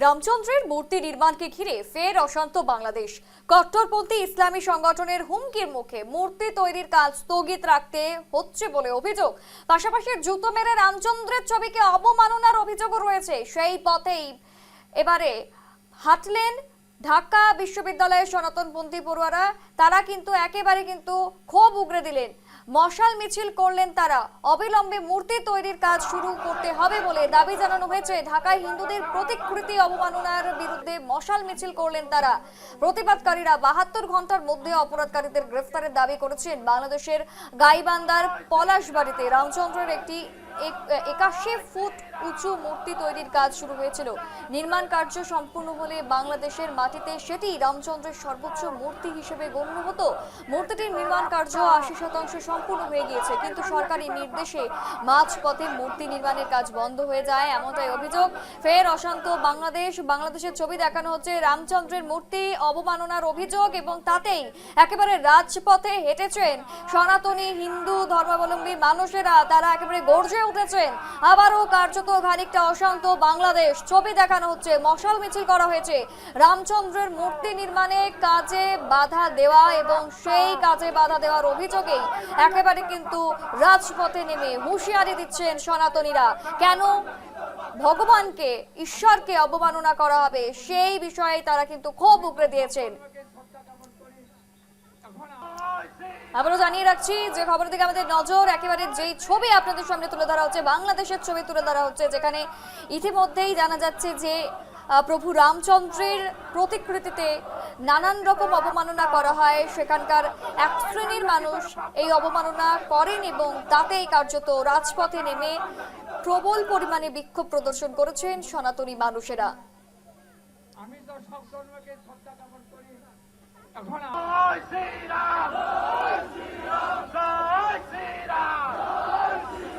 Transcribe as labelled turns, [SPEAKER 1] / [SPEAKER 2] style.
[SPEAKER 1] রামচন্দ্রের মূর্তি নির্মাণকে ঘিরে ফের অশান্ত বাংলাদেশ। কট্টরপন্থী ইসলামী সংগঠনের হুমকির মুখে মূর্তি তৈরির কাজ স্থগিত রাখতে হচ্ছে বলে অভিযোগ। পাশাপাশি জুতো মেরে রামচন্দ্রের ছবিকে অবমাননার অভিযোগও রয়েছে। সেই পথেই এবারে হাঁটলেন ঢাকা বিশ্ববিদ্যালয়ের সনাতনপন্থী পড়ুয়ারা। তারা কিন্তু একেবারে ক্ষোভ উগরে দিলেন, মশাল মিছিল করলেন। তারা অবিলম্বে মূর্তি তৈরির কাজ শুরু করতে হবে বলে দাবি জানানো হয়েছে। ঢাকায় হিন্দুদের প্রতিকৃতি অবমাননার বিরুদ্ধে মশাল মিছিল করলেন তারা। প্রতিবাদকারীরা 72 ঘন্টার মধ্যে অপরাধকারীদের গ্রেফতারের দাবি করেছেন। বাংলাদেশের গাইবান্ধার পলাশবাড়িতে রামচন্দ্রের একটি 81 ফুট উঁচু মূর্তি তৈরির কাজ শুরু হয়েছিল। নির্মাণ কার্য সম্পূর্ণ হলে বাংলাদেশের মাটিতে সেটি রামচন্দ্রের সর্বোচ্চ মূর্তি হিসেবে গণ্য হতো। মূর্তিটির নির্মাণ কার্য 80% সম্পূর্ণ হয়ে গিয়েছে, কিন্তু সরকারি নির্দেশে মাঝপথে মূর্তি নির্মাণের কাজ বন্ধ হয়ে যায়, এমনটাই অভিযোগ। ফের অশান্ত বাংলাদেশের ছবি দেখানো হচ্ছে রামচন্দ্রের মূর্তি অবমাননার অভিযোগ, এবং তাতেই একেবারে রাজপথে হেঁটেছেন সনাতনী হিন্দু ধর্মাবলম্বী মানুষেরা। তারা একেবারে গর্জে উঠেছেন। আবারও কার্যত খানিকটা অশান্ত বাংলাদেশ। ছবি দেখানো হচ্ছে, মশাল মিছিল করা হয়েছে রামচন্দ্রের মূর্তি নির্মাণে কাজে বাধা দেওয়া, এবং সেই কাজে বাধা দেওয়ার অভিযোগেই একেবারে রাজপথে নেমে হুঁশিয়ারি দিচ্ছেন সনাতনীরা। কেন ভগবানকে, ঈশ্বরকে অবমাননা করা হবে, সেই বিষয়ে তারা ক্ষোভ উগরে দিয়েছেন। আবারও জানিয়ে রাখছি যে খবরের দিকে আমাদের নজর। একেবারে যেই ছবি আপনাদের সামনে তুলে ধরা হচ্ছে, বাংলাদেশের ছবি তুলে ধরা হচ্ছে, যেখানে ইতিমধ্যেই জানা যাচ্ছে যে প্রভু রামচন্দ্রের প্রতিকৃতিতে নানান রকম অবমাননা করা হয়। সেখানকার এক শ্রেণীর মানুষ এই অবমাননা করেন, এবং তাতেই কার্যত রাজপথে নেমে প্রবল পরিমাণে বিক্ষোভ প্রদর্শন করেছেন সনাতনী মানুষেরা।
[SPEAKER 2] আমি তো সব ধর্মকে শ্রদ্ধা জ্ঞাপন করি। এখন